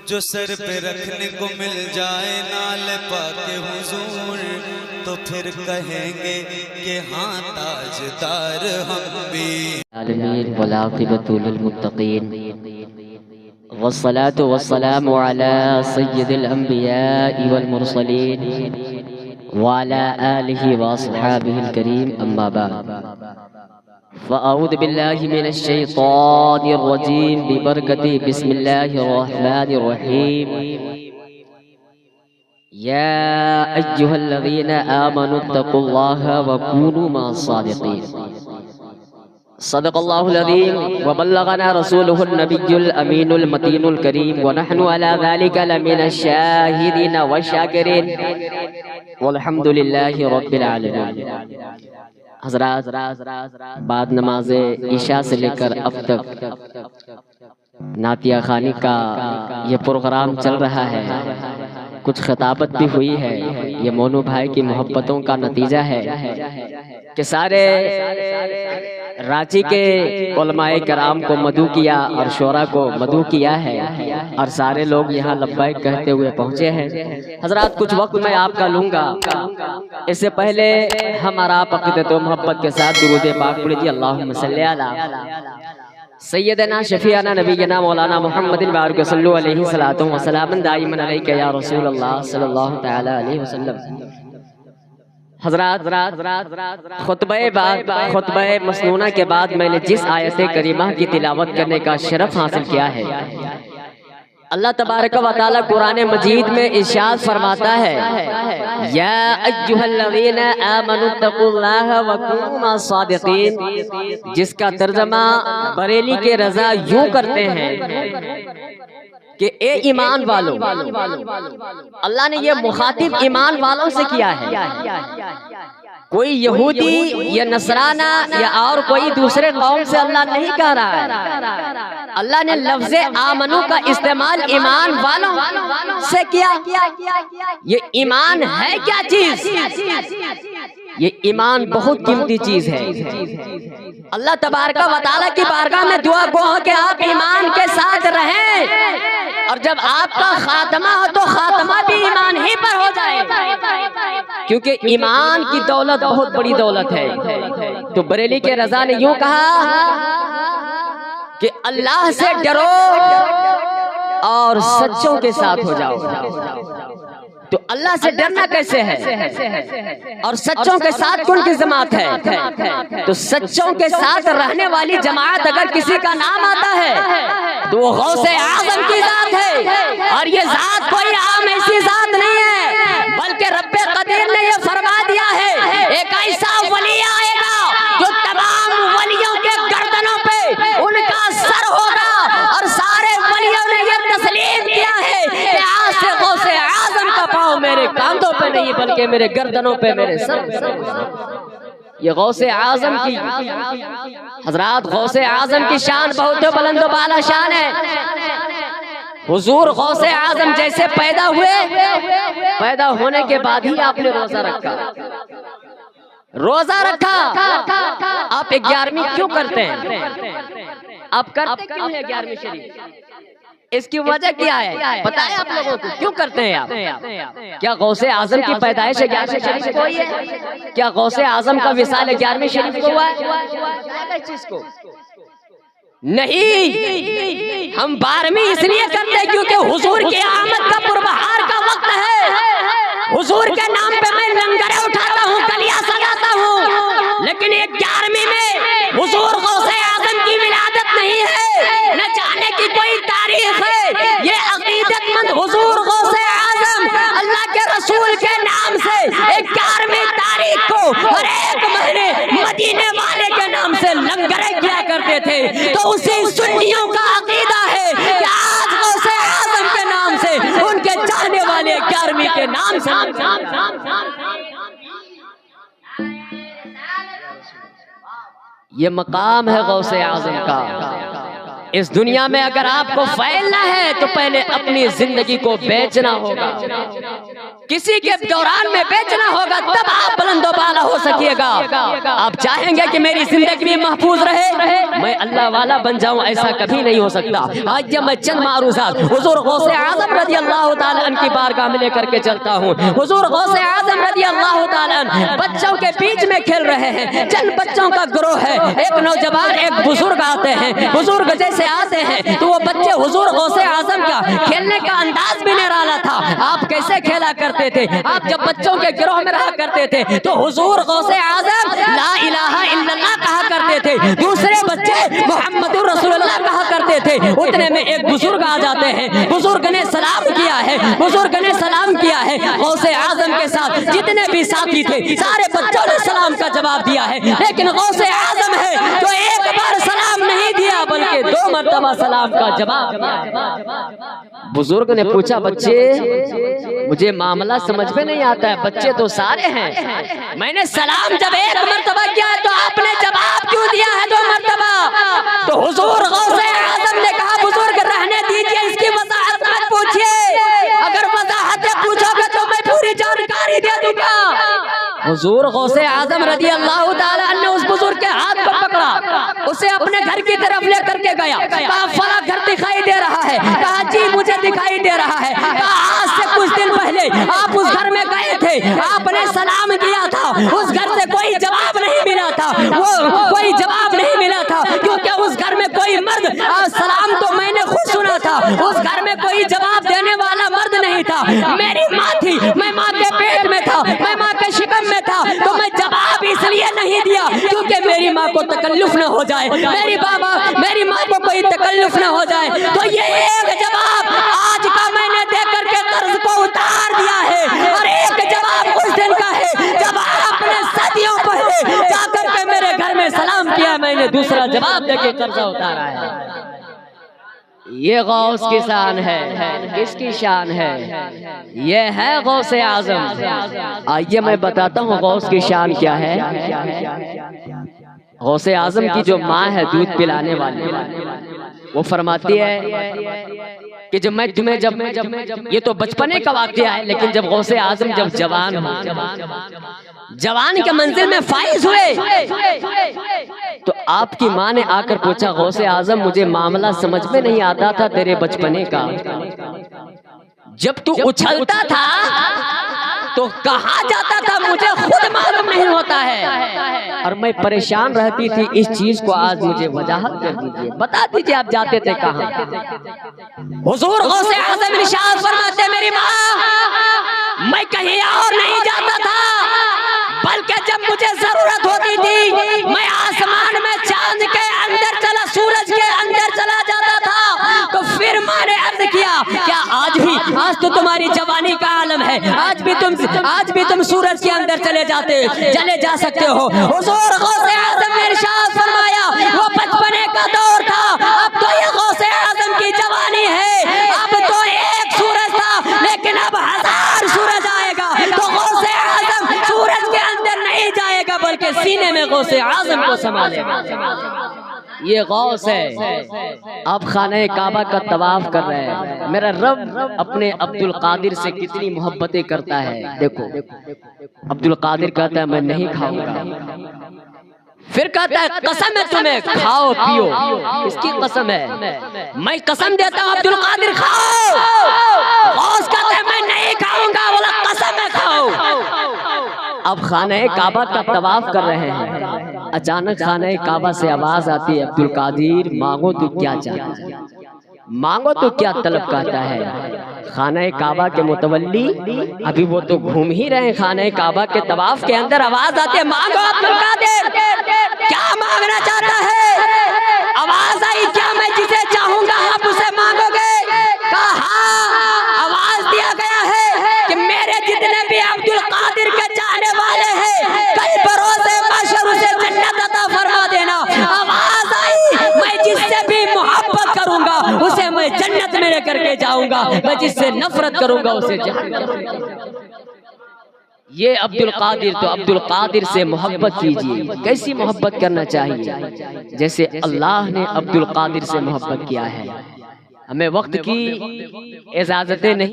جو سر پہ رکھنے کو مل جائے نال پاک حضور تو پھر کہیں گے کہ ہاں تاجدار ہم بھی العالمین والعاقبۃ للمتقین والصلاة والسلام على سید الانبیاء والمرسلین وعلى آلہ واصحابہ الکریم اما بعد فأعوذ بالله من الشيطان الرجيم ببركة بسم الله الرحمن الرحيم يا أيها الذين آمنوا اتقوا الله وكونوا مع الصادقين صدق الله العظيم وبلغنا رسوله النبي الأمين المتين الكريم ونحن على ذلك لمن الشاهدين والشاكرين والحمد لله رب العالمين. حضرات بعد نماز عشاء سے لے کر اب تک نعتیہ خوانی کا یہ پروگرام چل رہا ہے. کچھ خطابت بھی ہوئی ہے. یہ مونو بھائی کی محبتوں کا نتیجہ ہے کہ سارے رانچی کے علماء کرام کو مدعو کیا اور شعراء کو مدعو کیا ہے اور سارے لوگ یہاں لبیک کہتے ہوئے پہنچے ہیں. حضرات کچھ وقت میں آپ کا لوں گا. اس سے پہلے ہمارا عقیدت و محبت کے ساتھ درود پاک پڑھیے. اللہم صلی علی سیدنا شفیعنا نبینا مولانا محمد بارک صلو علیہ الصلوۃ والسلام دائما علیک یا رسول اللہ صلی اللہ تعالی علیہ وسلم. حضرات خطبہ مسنونہ کے بعد میں نے جس آیت کریمہ کی تلاوت کرنے کا شرف حاصل کیا ہے، اللہ تبارک و تعالی قرآن مجید میں ارشاد فرماتا ہے یا ایھا الذین آمنوا اتقوا اللہ وکونوا مع الصادقین، جس کا ترجمہ بریلی کے رضا یوں کرتے ہیں کہ اے ایمان والو. اللہ نے یہ مخاطب ایمان والوں سے کیا ہے. کوئی یہودی یا نصرانہ یا اور کوئی دوسرے قوم سے اللہ نہیں کہہ رہا ہے. اللہ نے لفظ آمنو کا استعمال ایمان والوں سے کیا. یہ ایمان ہے کیا چیز؟ یہ ایمان بہت قیمتی چیز ہے. اللہ تبارک و تعالیٰ کی بارگاہ میں دعا گو کہ آپ ایمان کے ساتھ رہیں اور جب آپ کا خاتمہ ہو تو خاتمہ بھی ایمان ہی پر ہو جائے، کیونکہ ایمان کی دولت بہت بڑی دولت ہے. تو بریلی کے رضا نے یوں کہا کہ اللہ سے ڈرو اور سچوں کے ساتھ ہو جاؤ. تو اللہ سے ڈرنا کیسے ہے اور سچوں کے ساتھ کون کی جماعت ہے؟ تو سچوں کے ساتھ رہنے والی جماعت اگر کسی کا نام آتا ہے تو وہ غوث اعظم کی ذات ہے. اور یہ ذات کوئی عام ایسی ذات نہیں ہے، بلکہ رب قدیر نے یہ فرما دیا ہے ایک ایسا ولی آئے گا جو تمام ولیوں کے گردنوں پہ ان کا سر ہوگا. اور سارے ولیوں نے یہ تسلیم کیا ہے کہ آج سے غوث اعظم کا پاؤں میرے کاندھوں پہ نہیں بلکہ میرے گردنوں پہ، میرے سر پہ. یہ غوث اعظم کی حضرات، غوث اعظم کی شان بہت بلند و بالا شان ہے. حضور غوث اعظم جیسے پیدا ہوئے، پیدا ہونے کے بعد ہی آپ نے روزہ رکھا. آپ 11ویں کیوں کرتے ہیں؟ آپ کرتے کیوں ہیں 11ویں شریف؟ اس کی وجہ کیا ہے پتہ ہے آپ لوگوں کو؟ کیوں کرتے ہیں آپ؟ کیا غوث اعظم کی پیدائش 11ویں شریف کو ہوئی ہے؟ کیا غوث اعظم کا وصال 11ویں شریف کو ہوا ہے؟ نہیں، ہم 12ویں اس لیے کرتے ہیں کیونکہ حضور کی آمد کا پربہار کا وقت ہے. حضور کے نام پہ میں لنگریں اٹھاتا ہوں، کلیاں سجاتا ہوں، لیکن یہ 11ویں میں حضور غوث اعظم کی ولادت نہیں ہے، نہ جانے کی کوئی تاریخ ہے. یہ عقیدت مند حضور غوث اعظم اللہ کے رسول کے نام سے 11ویں تاریخ کو ہر ایک مہینے مدینے والے کے نام سے لنگریں کیا کرتے تھے. تو اسی سنیوں کا عقیدہ ہے کہ آج غوث اعظم کے نام سے ان کے چاہنے والے 11ویں کے نام سے. یہ مقام ہے غوث اعظم کا. اس دنیا میں اگر آپ کو پھیلنا ہے تو پہلے اپنی زندگی کو بیچنا ہوگا. किसी के दौरान में बेचना होगा तब आप बुलंदो बाला हो सकिएगा। आप चाहेंगे कि मेरी जिंदगी में महफूज रहे, मैं अल्लाह वाला बन जाऊं, ऐसा कभी नहीं हो सकता। आज जब मैं चंद मारूज़ात हुजूर गौसे आज़म रज़ी अल्लाह ताला अन्हु की बारगाह में लेकर के चलता हूँ। हुजूर गौसे आज़म रज़ी अल्लाह ताला अन्हु बच्चों के बीच में खेल रहे हैं। चंद बच्चों का ग्रोह है, एक नौजवान एक बुजुर्ग आते हैं। बुजुर्ग जैसे आते हैं तो वो बच्चे हुजूर गौसे आज़म का खेलने का अंदाज भी निराला था। आप कैसे खेला करते थे? आप जब बच्चों के गिरोह में रहा करते थे तो हुजूर गौसे आज़म ला इलाहा इल्लल्लाह कहा करते थे, दूसरे बच्चे मुहम्मदुर रसूलुल्लाह कहा करते थे। उतने में एक बुजुर्ग आ जाते हैं। बुजुर्ग ने सलाम किया है, बुजुर्ग ने सलाम किया है। गौसे आज़म के साथ जितने भी साथी थे सारे बच्चों ने सलाम का जवाब दिया है, लेकिन गौसे आज़म है तो एक बार सलाम नहीं दिया बल्कि 2 मरतबा सलाम का जवाब दिया। बुजुर्ग ने पूछा, बच्चे मुझे मामला समझ में नहीं आता है, बच्चे तो सारे हैं, मैंने सलाम जब 1 मरतबा किया है तो आपने जवाब क्यों दिया है 2 मरतबा? तो हुजूर गौसे आज़म ने कहा, बुजुर्ग रहने दीजिए, इसकी वजाहत मत पूछिए, अगर वजाहतें पूछोगे तो मैं पूरी जानकारी दे दूंगा। हुजूर गौसे आज़म रज़ी अल्लाह ताला अन्हु उस बुजुर्ग के हाथ को पकड़ा, उसे अपने घर की तरफ लेकर के गया। कहा फला घर दिखाई दे रहा है? कहा जी मुझे दिखाई दे रहा है। कहा आज से कुछ दिन पहले आप उस घर में गए थे, आपने सलाम किया था, उस घर से कोई जवाब नहीं मिला था, वो कोई जवाब नहीं मिला था क्योंकि उस घर में कोई मर्द, सलाम तो मैंने खुद सुना था, उस घर में कोई जवाब देने वाला मर्द नहीं था। मेरी माँ थी, मैं माँ के पेट में था, मैं माँ के शिकम में था, तो मैं जवाब इसलिए नहीं दिया क्योंकि मेरी माँ को तकल्लुफ न हो जाए, मेरी माँ को कोई तकल्लुफ न हो जाए। तो ये एक जवाब आज का मैंने देकर के कर्ज को उतार दिया है, और एक जवाब उस दिन का है जब आपने सदियों पहले जाकर के मेरे घर में सलाम किया, मैंने दूसरा जवाब देके कर्जा उतारा है। ये गौस की शान है, किसकी शान है? ये है गौसे आज़म। आइए मैं बताता हूँ गौस की शान क्या है। गौसे आज़म की जो माँ है दूध पिलाने वाली, वो फरमाती है कि जब मैं तुम्हें जब ये तो बचपने का वाक़या है, लेकिन जब गौसे आज़म जब जवान के मंजिल में फाइज हुए तो आपकी माँ ने आकर पूछा, गौसे आज़म मुझे मामला समझ में नहीं आता था तेरे बचपने का, जब तू उछलता था तो कहाँ जाता था मुझे खुद मालूम नहीं होता है, और मैं परेशान रहती थी इस चीज को, आज मुझे वजाहत कर दीजिए, बता दीजिए आप जाते थे कहाँ? हुजूर गौसे आज़म इरशाद फरमाते, मेरी माँ मैं कहीं और नहीं जाता था, बल्कि जब मुझे जरूरत होती थी मैं आसमान में चांद के अंदर चला, सूरज के अंदर चला जाता था। तो फिर मैंने अर्ज किया, क्या आज तो तुम्हारी जवानी का आलम है, आज भी तुम सूरज के अंदर चले जा सकते हो। हुजूर गौसे आज़म ने इरशाद फरमाया, वो बचपने का दौर था, अब तो ये गौसे आज़म की जवानी है, अब तो एक सूरज था लेकिन अब 1000 सूरज आएगा। तो गौसे आज़म सूरज के अंदर नहीं जाएगा बल्कि सीने में गौसे आज़म को संभालेगा। ये गौस है। आप खाने काबा का तवाफ कर रहे हैं, मेरा रब अपने अब्दुल कादिर से कितनी मोहब्बतें करता है। देखो अब्दुल कादिर कहता है मैं नहीं खाऊंगा, फिर कहता है कसम है तुम्हें, खाओ पियो। इसकी कसम है, मैं कसम देता हूँ अब्दुल कादिर खाओ। गौस कहता है मैं नहीं खाऊंगा, बोला कसम है खाओ। अब खाने काबा का तवाफ कर रहे हैं, अचानक खाने काबा से आवाज आती है, अब्दुल कादिर मांगो तो क्या चाहता, मांगो तो क्या तलब करता है। खाने काबा के मुतवल्ली अभी वो तो घूम ही रहे हैं खाने काबा के तवाफ के अंदर, आवाज आती है मांगो अब्दुल कादिर, क्या मांगना चाहता है? आवाज आई, क्या मैं जिसे चाहूंगा आप उसे मांगोगे? कहा आवाज दिया गया है कि मेरे जितने भी अब्दुल कादिर के चाहने वाले हैं कल बरोज़े महशर उसे जन्नत अता फरमा देना। आवाज आई, मैं जिससे भी मोहब्बत करूंगा उसे मैं जन्नत में लेकर के जाऊंगा, मैं जिससे नफरत करूंगा उसे जहन्नम। ये अब्दुल कादिर, तो अब्दुल कादिर से मोहब्बत कीजिए। कैसी मोहब्बत करना चाहिए? जैसे अल्लाह ने अब्दुल कादिर से मोहब्बत किया है। हमें वक्त की इजाजतें नहीं